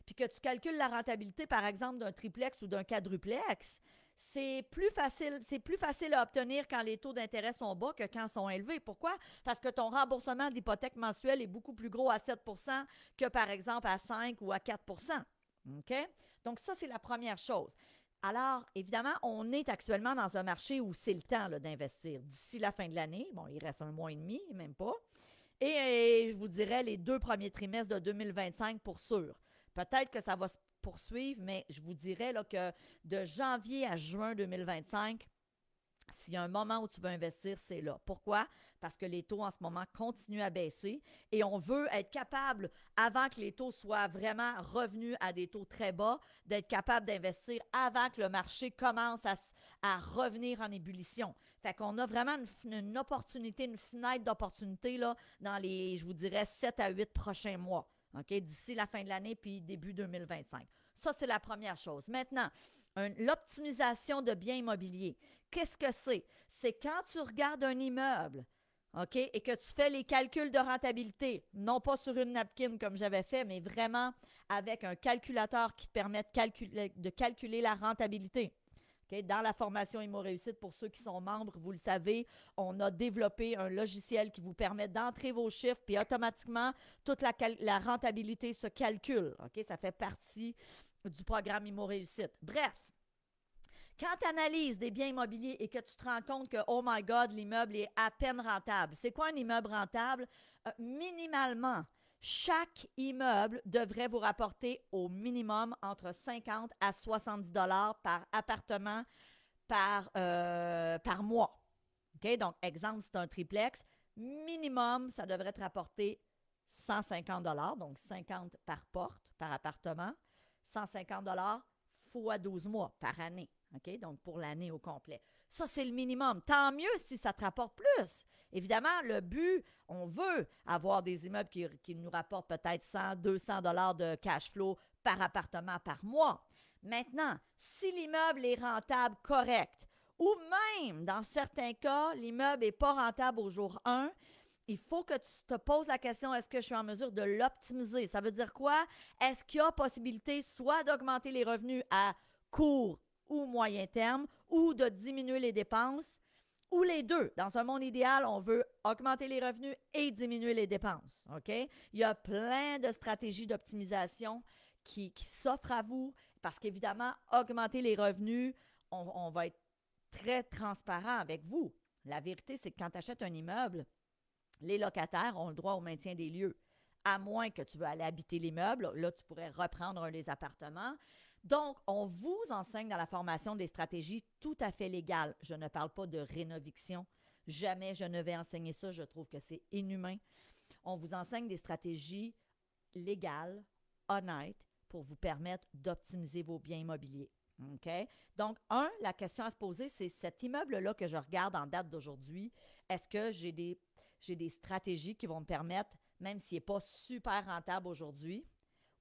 Speaker 1: puis que tu calcules la rentabilité, par exemple, d'un triplex ou d'un quadruplex, c'est plus facile à obtenir quand les taux d'intérêt sont bas que quand ils sont élevés. Pourquoi? Parce que ton remboursement d'hypothèque mensuelle est beaucoup plus gros à 7 que, par exemple, à 5 ou à 4 OK? Donc, ça, c'est la première chose. Alors, évidemment, on est actuellement dans un marché où c'est le temps d'investir. D'ici la fin de l'année, bon, il reste un mois et demi, même pas. Et je vous dirais les 2 premiers trimestres de 2025 pour sûr. Peut-être que ça va se poursuivre, mais je vous dirais là, que de janvier à juin 2025, s'il y a un moment où tu veux investir, c'est là. Pourquoi? Parce que les taux en ce moment continuent à baisser et on veut être capable, avant que les taux soient vraiment revenus à des taux très bas, d'être capable d'investir avant que le marché commence à revenir en ébullition. Fait qu'on a vraiment une opportunité, une fenêtre d'opportunité là, dans les, je vous dirais, 7 à 8 prochains mois. OK, d'ici la fin de l'année puis début 2025. Ça, c'est la première chose. Maintenant, l'optimisation de biens immobiliers. Qu'est-ce que c'est? C'est quand tu regardes un immeuble, OK, et que tu fais les calculs de rentabilité, non pas sur une napkin comme j'avais fait, mais vraiment avec un calculateur qui te permet de calculer la rentabilité. Okay? Dans la formation Immo Réussite, pour ceux qui sont membres, vous le savez, on a développé un logiciel qui vous permet d'entrer vos chiffres, puis automatiquement, toute la rentabilité se calcule. Okay? Ça fait partie du programme Immo Réussite. Bref, quand tu analyses des biens immobiliers et que tu te rends compte que, oh my God, l'immeuble est à peine rentable. C'est quoi un immeuble rentable? Minimalement, chaque immeuble devrait vous rapporter au minimum entre 50 à 70 dollars par appartement par mois. OK? Donc, exemple, c'est un triplex. Minimum, ça devrait te rapporter 150 dollars, donc 50 par porte, par appartement. 150 dollars fois 12 mois par année. OK? Donc, pour l'année au complet. Ça, c'est le minimum. Tant mieux si ça te rapporte plus. Évidemment, le but, on veut avoir des immeubles qui nous rapportent peut-être 100, 200 dollars de cash flow par appartement par mois. Maintenant, si l'immeuble est rentable correct, ou même, dans certains cas, l'immeuble n'est pas rentable au jour 1, il faut que tu te poses la question, est-ce que je suis en mesure de l'optimiser? Ça veut dire quoi? Est-ce qu'il y a possibilité soit d'augmenter les revenus à court ou moyen terme, ou de diminuer les dépenses, ou les deux. Dans un monde idéal, on veut augmenter les revenus et diminuer les dépenses. OK? Il y a plein de stratégies d'optimisation qui s'offrent à vous parce qu'évidemment, augmenter les revenus, on va être très transparent avec vous. La vérité, c'est que quand tu achètes un immeuble, les locataires ont le droit au maintien des lieux. À moins que tu veux aller habiter l'immeuble, là, tu pourrais reprendre un des appartements. Donc, on vous enseigne dans la formation des stratégies tout à fait légales. Je ne parle pas de rénoviction. Jamais je ne vais enseigner ça. Je trouve que c'est inhumain. On vous enseigne des stratégies légales, honnêtes, pour vous permettre d'optimiser vos biens immobiliers. OK? Donc, la question à se poser, c'est cet immeuble-là que je regarde en date d'aujourd'hui, est-ce que j'ai des stratégies qui vont me permettre, même s'il n'est pas super rentable aujourd'hui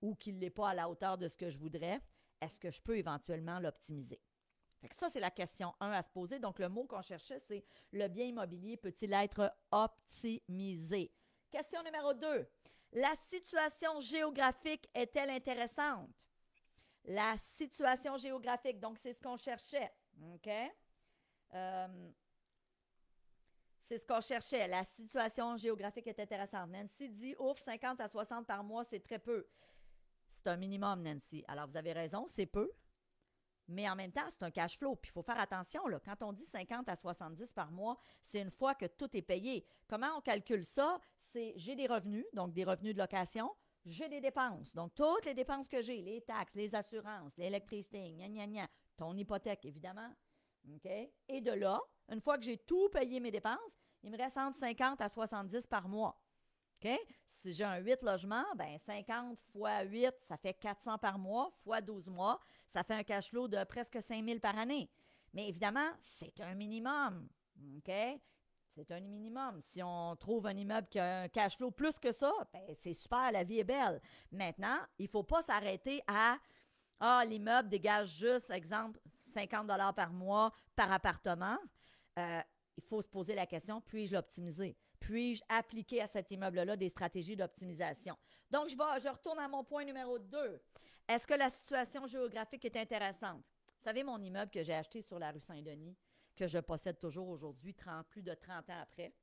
Speaker 1: ou qu'il n'est pas à la hauteur de ce que je voudrais, est-ce que je peux éventuellement l'optimiser? Fait que ça, c'est la question 1 à se poser. Donc, le mot qu'on cherchait, c'est le bien immobilier peut-il être optimisé? Question numéro 2. La situation géographique est-elle intéressante? La situation géographique, donc c'est ce qu'on cherchait. OK? C'est ce qu'on cherchait. La situation géographique est intéressante. Nancy dit, ouf, 50 à 60 par mois, c'est très peu. C'est un minimum, Nancy. Alors, vous avez raison, c'est peu. Mais en même temps, c'est un cash flow. Puis, il faut faire attention, là. Quand on dit 50 à 70 par mois, c'est une fois que tout est payé. Comment on calcule ça? C'est j'ai des revenus, donc des revenus de location. J'ai des dépenses. Donc, toutes les dépenses que j'ai, les taxes, les assurances, l'électricité, gna, gna, gna, ton hypothèque, évidemment. OK? Et de là, une fois que j'ai tout payé mes dépenses, il me reste entre 50 à 70 par mois. OK? Si j'ai un 8 logements, bien 50 fois 8, ça fait 400 par mois, fois 12 mois, ça fait un cash flow de presque 5 000 par année. Mais évidemment, c'est un minimum. OK? C'est un minimum. Si on trouve un immeuble qui a un cash flow plus que ça, bien, c'est super, la vie est belle. Maintenant, il ne faut pas s'arrêter à l'immeuble dégage juste, exemple, 50 $ par mois par appartement. Il faut se poser la question, puis-je l'optimiser? Puis-je appliquer à cet immeuble-là des stratégies d'optimisation? Donc, je retourne à mon point numéro 2. Est-ce que la situation géographique est intéressante? Vous savez, mon immeuble que j'ai acheté sur la rue Saint-Denis, que je possède toujours aujourd'hui, plus de 30 ans après,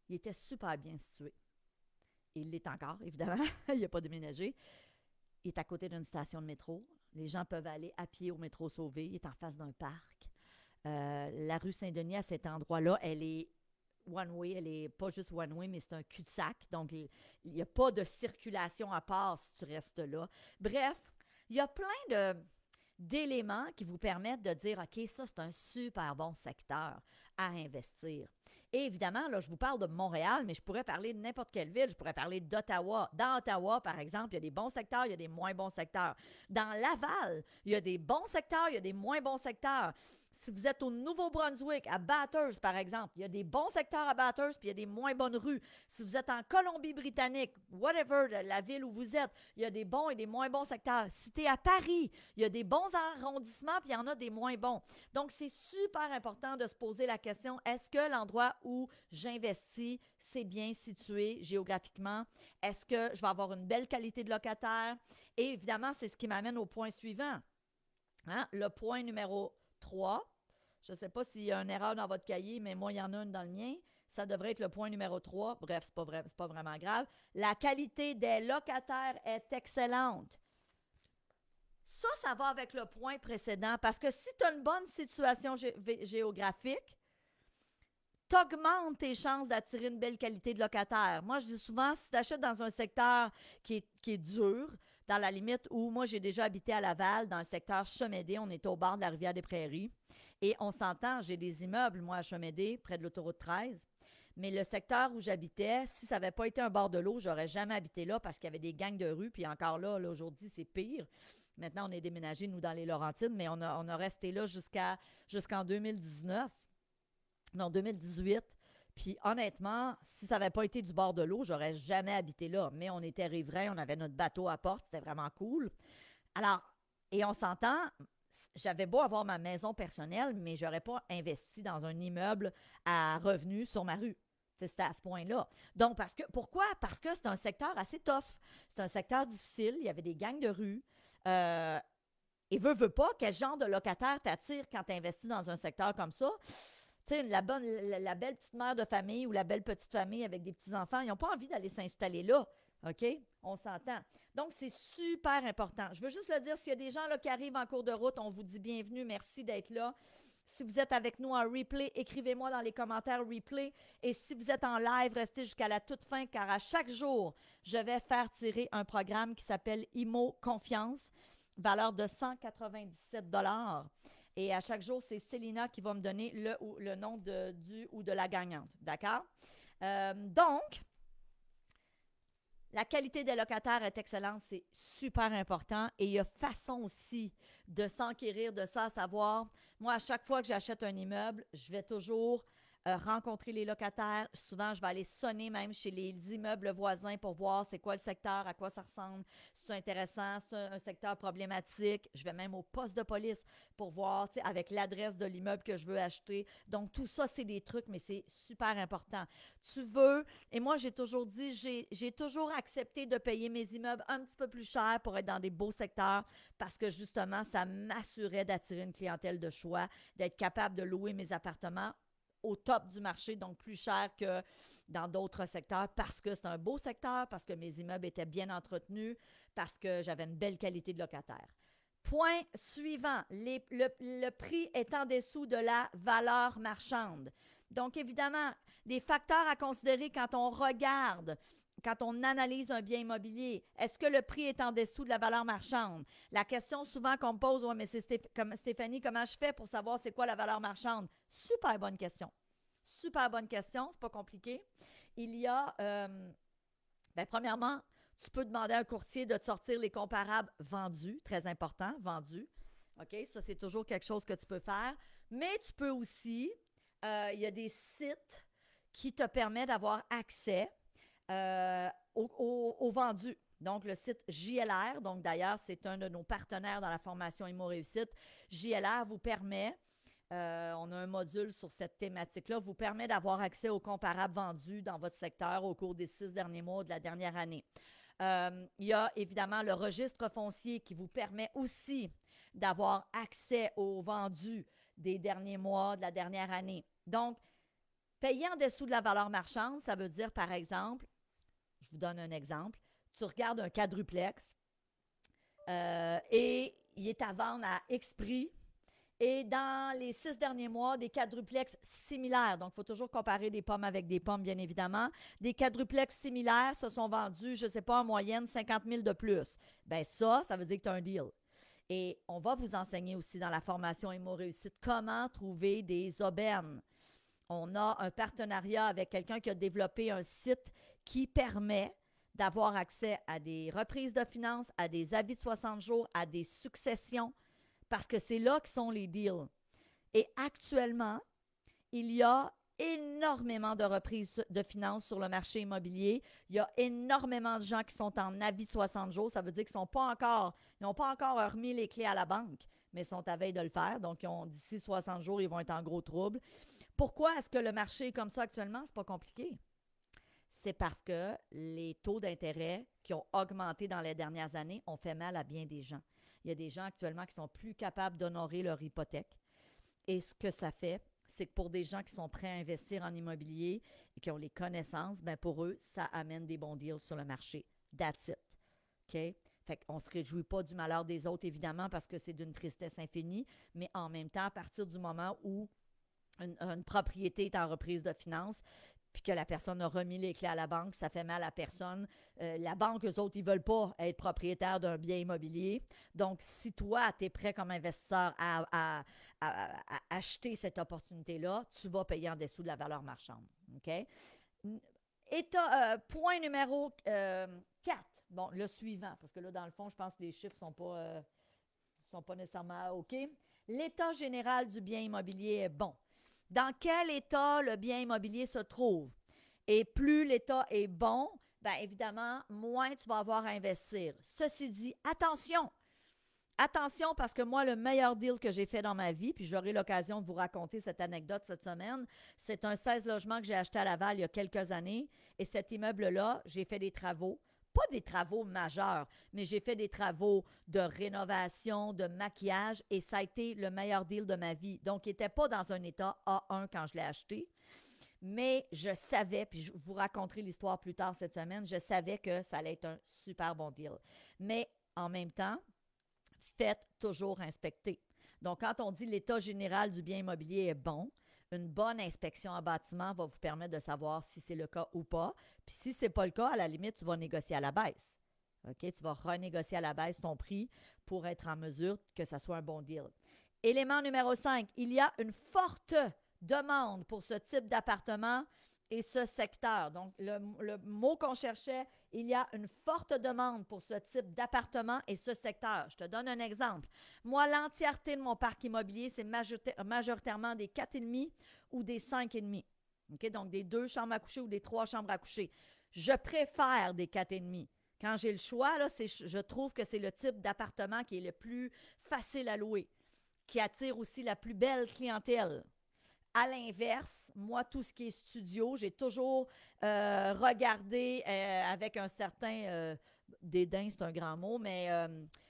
Speaker 1: il était super bien situé. Il l'est encore, évidemment. Il n'a pas déménagé. Il est à côté d'une station de métro. Les gens peuvent aller à pied au métro Sauvé. Il est en face d'un parc. La rue Saint-Denis, à cet endroit-là, elle est one-way. Elle n'est pas juste one-way, mais c'est un cul-de-sac. Donc, il n'y a pas de circulation à part si tu restes là. Bref, il y a plein d'éléments qui vous permettent de dire, OK, ça, c'est un super bon secteur à investir. Et évidemment, là, je vous parle de Montréal, mais je pourrais parler de n'importe quelle ville. Je pourrais parler d'Ottawa. Dans Ottawa, par exemple, il y a des bons secteurs, il y a des moins bons secteurs. Dans Laval, il y a des bons secteurs, il y a des moins bons secteurs. Si vous êtes au Nouveau-Brunswick, à Bathurst, par exemple, il y a des bons secteurs à Bathurst, puis il y a des moins bonnes rues. Si vous êtes en Colombie-Britannique, whatever, la ville où vous êtes, il y a des bons et des moins bons secteurs. Si tu es à Paris, il y a des bons arrondissements, puis il y en a des moins bons. Donc, c'est super important de se poser la question, est-ce que l'endroit où j'investis, c'est bien situé géographiquement? Est-ce que je vais avoir une belle qualité de locataire? Et évidemment, c'est ce qui m'amène au point suivant. Hein? Le point numéro 3, je ne sais pas s'il y a une erreur dans votre cahier, mais moi, il y en a une dans le mien. Ça devrait être le point numéro 3. Bref, c'est pas vraiment grave. La qualité des locataires est excellente. Ça va avec le point précédent parce que si tu as une bonne situation géographique, tu augmentes tes chances d'attirer une belle qualité de locataire. Moi, je dis souvent, si tu achètes dans un secteur qui est dur, dans la limite où moi, j'ai déjà habité à Laval, dans le secteur Chemédé, on était au bord de la rivière des Prairies, et on s'entend, j'ai des immeubles, moi, à Chemédé, près de l'autoroute 13, mais le secteur où j'habitais, si ça n'avait pas été un bord de l'eau, j'aurais jamais habité là parce qu'il y avait des gangs de rue, puis encore là aujourd'hui, c'est pire. Maintenant, on est déménagé, nous, dans les Laurentides, mais on a resté là jusqu'en 2019. Non, 2018. Puis honnêtement, si ça n'avait pas été du bord de l'eau, j'aurais jamais habité là. Mais on était riverains, on avait notre bateau à porte, c'était vraiment cool. Alors, et on s'entend, j'avais beau avoir ma maison personnelle, mais je n'aurais pas investi dans un immeuble à revenus sur ma rue. C'était à ce point-là. Donc, pourquoi? Parce que c'est un secteur assez tough. C'est un secteur difficile. Il y avait des gangs de rue. Et veut pas, quel genre de locataire t'attire quand tu investis dans un secteur comme ça? Tu sais, la belle petite mère de famille ou la belle petite famille avec des petits-enfants, ils n'ont pas envie d'aller s'installer là. OK? On s'entend. Donc, c'est super important. Je veux juste le dire, s'il y a des gens là, qui arrivent en cours de route, on vous dit bienvenue, merci d'être là. Si vous êtes avec nous en replay, écrivez-moi dans les commentaires replay. Et si vous êtes en live, restez jusqu'à la toute fin, car à chaque jour, je vais faire tirer un programme qui s'appelle IMO Confiance, valeur de 197 $. Et à chaque jour, c'est Célina qui va me donner le nom du ou de la gagnante. D'accord? Donc, la qualité des locataires est excellente, c'est super important. Et il y a façon aussi de s'enquérir de ça, à savoir, moi, à chaque fois que j'achète un immeuble, je vais toujours rencontrer les locataires. Souvent, je vais aller sonner même chez les immeubles voisins pour voir c'est quoi le secteur, à quoi ça ressemble, si c'est intéressant, si c'est un secteur problématique. Je vais même au poste de police pour voir, tu sais, avec l'adresse de l'immeuble que je veux acheter. Donc, tout ça, c'est des trucs, mais c'est super important. Tu veux, et moi, j'ai toujours dit, j'ai toujours accepté de payer mes immeubles un petit peu plus cher pour être dans des beaux secteurs parce que, justement, ça m'assurait d'attirer une clientèle de choix, d'être capable de louer mes appartements au top du marché, donc plus cher que dans d'autres secteurs parce que c'est un beau secteur, parce que mes immeubles étaient bien entretenus, parce que j'avais une belle qualité de locataire. Point suivant, le prix est en dessous de la valeur marchande. Donc, évidemment, des facteurs à considérer quand on regarde, quand on analyse un bien immobilier. Est-ce que le prix est en dessous de la valeur marchande? La question souvent qu'on me pose, ouais, mais c'est comme Stéphanie, comment je fais pour savoir c'est quoi la valeur marchande? Super bonne question. Super bonne question, c'est pas compliqué. Il y a, premièrement, tu peux demander à un courtier de te sortir les comparables vendus, très important, vendus. OK, ça c'est toujours quelque chose que tu peux faire. Mais tu peux aussi, il y a des sites qui te permettent d'avoir accès au vendu. Donc, le site JLR, donc d'ailleurs, c'est un de nos partenaires dans la formation Immo Réussite. JLR vous permet, on a un module sur cette thématique-là, vous permet d'avoir accès aux comparables vendus dans votre secteur au cours des 6 derniers mois de la dernière année. Il y a évidemment le registre foncier qui vous permet aussi d'avoir accès aux vendus des derniers mois de la dernière année. Donc, payer en dessous de la valeur marchande, ça veut dire, par exemple, je vous donne un exemple, tu regardes un quadruplex et il est à vendre à X prix. Et dans les 6 derniers mois, des quadruplex similaires, donc il faut toujours comparer des pommes avec des pommes, bien évidemment, des quadruplex similaires se sont vendus, je ne sais pas, en moyenne, 50 000 de plus. Bien ça veut dire que tu as un deal. Et on va vous enseigner aussi dans la formation Immo Réussite comment trouver des aubaines. On a un partenariat avec quelqu'un qui a développé un site qui permet d'avoir accès à des reprises de finances, à des avis de 60 jours, à des successions, parce que c'est là que sont les deals. Et actuellement, il y a énormément de reprises de finances sur le marché immobilier. Il y a énormément de gens qui sont en avis de 60 jours. Ça veut dire qu'ils n'ont pas encore remis les clés à la banque, mais ils sont à veille de le faire. Donc, d'ici 60 jours, ils vont être en gros trouble. Pourquoi est-ce que le marché est comme ça actuellement? C'est pas compliqué. C'est parce que les taux d'intérêt qui ont augmenté dans les dernières années ont fait mal à bien des gens. Il y a des gens actuellement qui sont plus capables d'honorer leur hypothèque. Et ce que ça fait, c'est que pour des gens qui sont prêts à investir en immobilier et qui ont les connaissances, ben pour eux, ça amène des bons deals sur le marché. That's it. OK? Fait qu'on ne se réjouit pas du malheur des autres, évidemment, parce que c'est d'une tristesse infinie, mais en même temps, à partir du moment où une propriété est en reprise de finances, puis que la personne a remis les clés à la banque, ça fait mal à personne. La banque, eux autres, ils ne veulent pas être propriétaires d'un bien immobilier. Donc, si toi, tu es prêt comme investisseur à acheter cette opportunité-là, tu vas payer en dessous de la valeur marchande. OK? Point numéro 4. Bon, le suivant, parce que là, dans le fond, je pense que les chiffres ne sont pas nécessairement OK. L'état général du bien immobilier est bon. Dans quel état le bien immobilier se trouve? Et plus l'état est bon, bien évidemment, moins tu vas avoir à investir. Ceci dit, attention! Attention parce que moi, le meilleur deal que j'ai fait dans ma vie, puis j'aurai l'occasion de vous raconter cette anecdote cette semaine, c'est un 16 logements que j'ai acheté à Laval il y a quelques années. Et cet immeuble-là, j'ai fait des travaux. Pas des travaux majeurs, mais j'ai fait des travaux de rénovation, de maquillage, et ça a été le meilleur deal de ma vie. Donc, il n'était pas dans un état A1 quand je l'ai acheté, mais je savais, puis je vous raconterai l'histoire plus tard cette semaine, je savais que ça allait être un super bon deal. Mais en même temps, faites toujours inspecter. Donc, quand on dit l'état général du bien immobilier est bon, une bonne inspection en bâtiment va vous permettre de savoir si c'est le cas ou pas. Puis si ce n'est pas le cas, à la limite, tu vas négocier à la baisse. OK? Tu vas renégocier à la baisse ton prix pour être en mesure que ça soit un bon deal. Élément numéro 5, il y a une forte demande pour ce type d'appartement et ce secteur. Donc, le mot qu'on cherchait, il y a une forte demande pour ce type d'appartement et ce secteur. Je te donne un exemple. Moi, l'entièreté de mon parc immobilier, c'est majoritairement des 4,5 ou des 5,5. Okay? Donc, des 2 chambres à coucher ou des 3 chambres à coucher. Je préfère des 4,5. Quand j'ai le choix, là, je trouve que c'est le type d'appartement qui est le plus facile à louer, qui attire aussi la plus belle clientèle. À l'inverse, moi, tout ce qui est studio, j'ai toujours regardé avec un certain dédain, c'est un grand mot, mais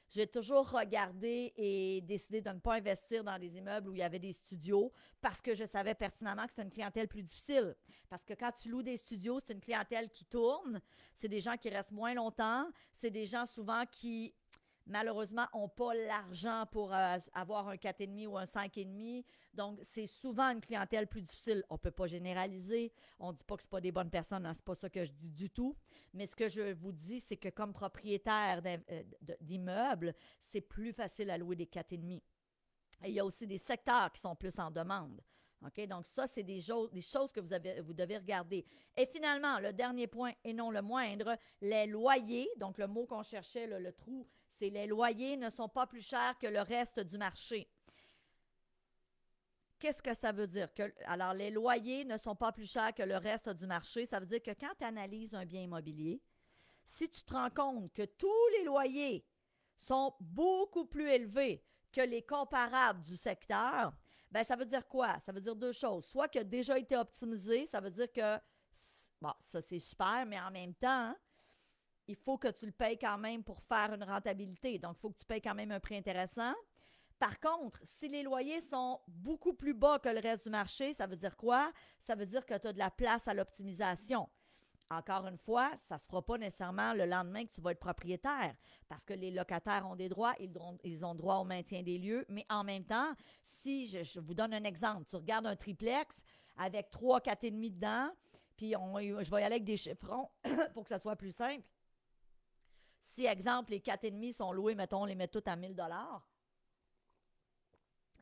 Speaker 1: j'ai toujours regardé et décidé de ne pas investir dans des immeubles où il y avait des studios parce que je savais pertinemment que c'est une clientèle plus difficile. Parce que quand tu loues des studios, c'est une clientèle qui tourne, c'est des gens qui restent moins longtemps, c'est des gens souvent qui malheureusement, n'ont pas l'argent pour avoir un 4,5 ou un 5,5. Donc, c'est souvent une clientèle plus difficile. On ne peut pas généraliser. On ne dit pas que ce pas des bonnes personnes. Hein, ce n'est pas ça que je dis du tout. Mais ce que je vous dis, c'est que comme propriétaire d'immeubles, c'est plus facile à louer des 4,5. Et il y a aussi des secteurs qui sont plus en demande. OK? Donc, ça, c'est des choses que vous devez regarder. Et finalement, le dernier point, et non le moindre, les loyers. Donc, le mot qu'on cherchait, le trou, c'est les loyers ne sont pas plus chers que le reste du marché. Qu'est-ce que ça veut dire? Alors, les loyers ne sont pas plus chers que le reste du marché. Ça veut dire que quand tu analyses un bien immobilier, si tu te rends compte que tous les loyers sont beaucoup plus élevés que les comparables du secteur, bien, ça veut dire quoi? Ça veut dire deux choses. Soit qu'il a déjà été optimisé, ça veut dire que, bon, ça c'est super, mais en même temps, il faut que tu le payes quand même pour faire une rentabilité. Donc, il faut que tu payes quand même un prix intéressant. Par contre, si les loyers sont beaucoup plus bas que le reste du marché, ça veut dire quoi? Ça veut dire que tu as de la place à l'optimisation. Encore une fois, ça ne se fera pas nécessairement le lendemain que tu vas être propriétaire parce que les locataires ont des droits, ils ont droit au maintien des lieux. Mais en même temps, si je vous donne un exemple, tu regardes un triplex avec 3, 4,5 dedans, puis je vais y aller avec des chiffrons pour que ça soit plus simple. Si, exemple, les 4,5 sont loués, mettons, on les met tous à 1 000 $,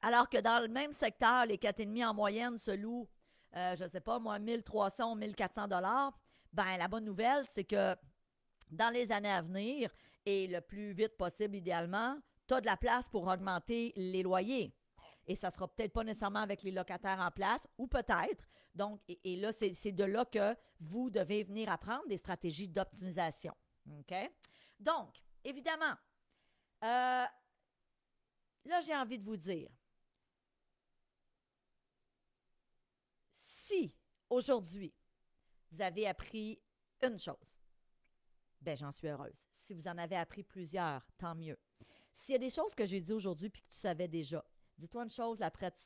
Speaker 1: alors que dans le même secteur, les 4,5 en moyenne se louent, je ne sais pas, moi, 1 300 ou 1 400 $, ben la bonne nouvelle, c'est que dans les années à venir, et le plus vite possible idéalement, tu as de la place pour augmenter les loyers. Et ça ne sera peut-être pas nécessairement avec les locataires en place, ou peut-être. Donc, et là, c'est de là que vous devez venir apprendre des stratégies d'optimisation. OK? Donc, évidemment, là, j'ai envie de vous dire, si aujourd'hui, vous avez appris une chose, ben j'en suis heureuse. Si vous en avez appris plusieurs, tant mieux. S'il y a des choses que j'ai dit aujourd'hui puis que tu savais déjà, dis-toi une chose,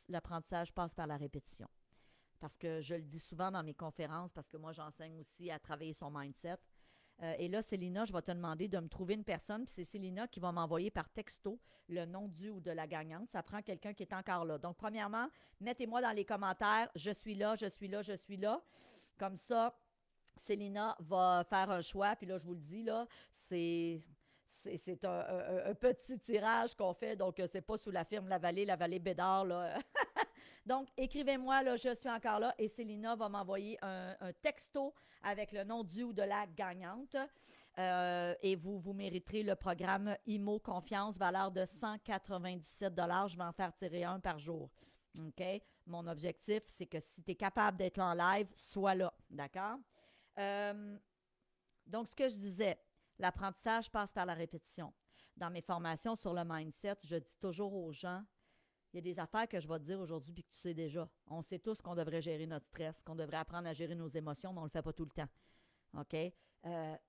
Speaker 1: l'apprentissage passe par la répétition. Parce que je le dis souvent dans mes conférences, parce que moi, j'enseigne aussi à travailler son mindset. Et là, Célina, je vais te demander de me trouver une personne, puis c'est Célina qui va m'envoyer par texto le nom du ou de la gagnante. Ça prend quelqu'un qui est encore là. Donc, premièrement, mettez-moi dans les commentaires, je suis là, je suis là, je suis là. Comme ça, Célina va faire un choix, puis là, je vous le dis, là, c'est un petit tirage qu'on fait, donc c'est pas sous la firme La Vallée Bédard, là. Donc, écrivez-moi, là, je suis encore là, et Célina va m'envoyer un texto avec le nom du ou de la gagnante. Et vous mériterez le programme IMO Confiance, valeur de 197 $. Je vais en faire tirer un par jour. OK? Mon objectif, c'est que si tu es capable d'être là en live, sois là. D'accord? Donc, ce que je disais, l'apprentissage passe par la répétition. Dans mes formations sur le mindset, je dis toujours aux gens, il y a des affaires que je vais te dire aujourd'hui puis que tu sais déjà. On sait tous qu'on devrait gérer notre stress, qu'on devrait apprendre à gérer nos émotions, mais on ne le fait pas tout le temps. OK? Il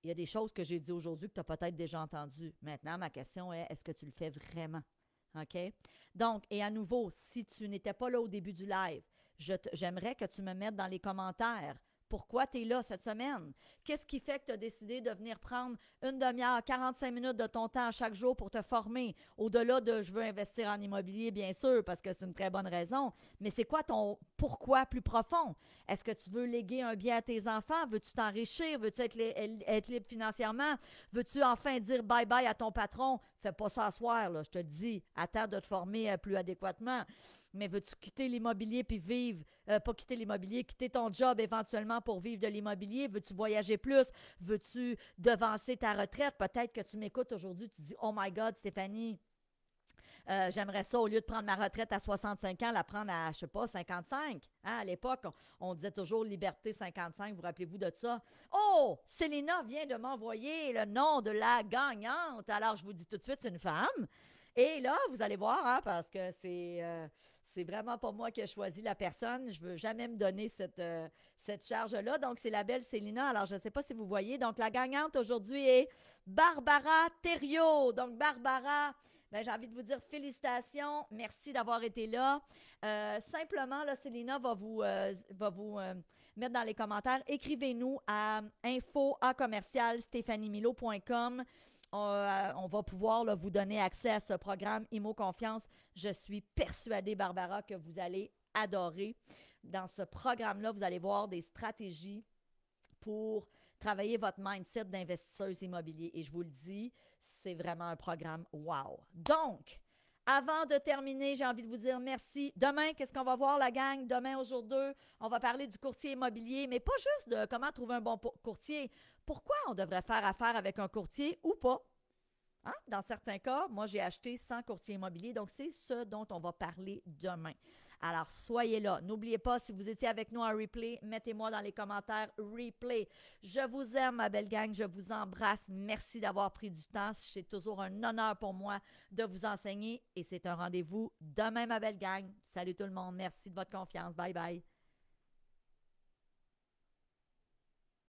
Speaker 1: y a des choses que j'ai dit aujourd'hui que tu as peut-être déjà entendues. Maintenant, ma question est, est-ce que tu le fais vraiment? OK? Donc, et à nouveau, si tu n'étais pas là au début du live, j'aimerais que tu me mettes dans les commentaires pourquoi tu es là cette semaine. Qu'est-ce qui fait que tu as décidé de venir prendre une demi-heure, 45 minutes de ton temps chaque jour pour te former? Au-delà de je veux investir en immobilier, bien sûr, parce que c'est une très bonne raison, mais c'est quoi ton pourquoi plus profond? Est-ce que tu veux léguer un bien à tes enfants? Veux-tu t'enrichir? Veux-tu être libre financièrement? Veux-tu enfin dire bye-bye à ton patron? Fais pas ça à soir, là, je te le dis. Attends de te former plus adéquatement. Mais veux-tu quitter l'immobilier puis vivre, pas quitter l'immobilier, quitter ton job éventuellement pour vivre de l'immobilier? Veux-tu voyager plus? Veux-tu devancer ta retraite? Peut-être que tu m'écoutes aujourd'hui, tu dis « Oh my God, Stéphanie, j'aimerais ça, au lieu de prendre ma retraite à 65 ans, la prendre à, je sais pas, 55. Hein, à l'époque, on disait toujours Liberté 55, vous rappelez-vous de ça? Oh, Célina vient de m'envoyer le nom de la gagnante. Alors, je vous dis tout de suite, c'est une femme. Et là, vous allez voir, hein, parce que c'est vraiment pas moi qui ai choisi la personne. Je ne veux jamais me donner cette charge-là. Donc, c'est la belle Célina. Alors, je ne sais pas si vous voyez. Donc, la gagnante aujourd'hui est Barbara Thériault. Donc, Barbara, ben, j'ai envie de vous dire félicitations. Merci d'avoir été là. Simplement, là, Célina va vous mettre dans les commentaires. Écrivez-nous à info@stephaniemilo.com. On va pouvoir là, vous donner accès à ce programme IMO Confiance. Je suis persuadée, Barbara, que vous allez adorer. Dans ce programme-là, vous allez voir des stratégies pour travailler votre mindset d'investisseuse immobilier. Et je vous le dis, c'est vraiment un programme wow. Donc, avant de terminer, j'ai envie de vous dire merci. Demain, qu'est-ce qu'on va voir, la gang? Demain, au jour 2, on va parler du courtier immobilier, mais pas juste de comment trouver un bon courtier. Pourquoi on devrait faire affaire avec un courtier ou pas? Hein? Dans certains cas, moi, j'ai acheté 100 courtiers immobiliers, donc c'est ce dont on va parler demain. Alors, soyez là. N'oubliez pas, si vous étiez avec nous en replay, mettez-moi dans les commentaires « replay ». Je vous aime, ma belle gang. Je vous embrasse. Merci d'avoir pris du temps. C'est toujours un honneur pour moi de vous enseigner et c'est un rendez-vous demain, ma belle gang. Salut tout le monde. Merci de votre confiance. Bye bye.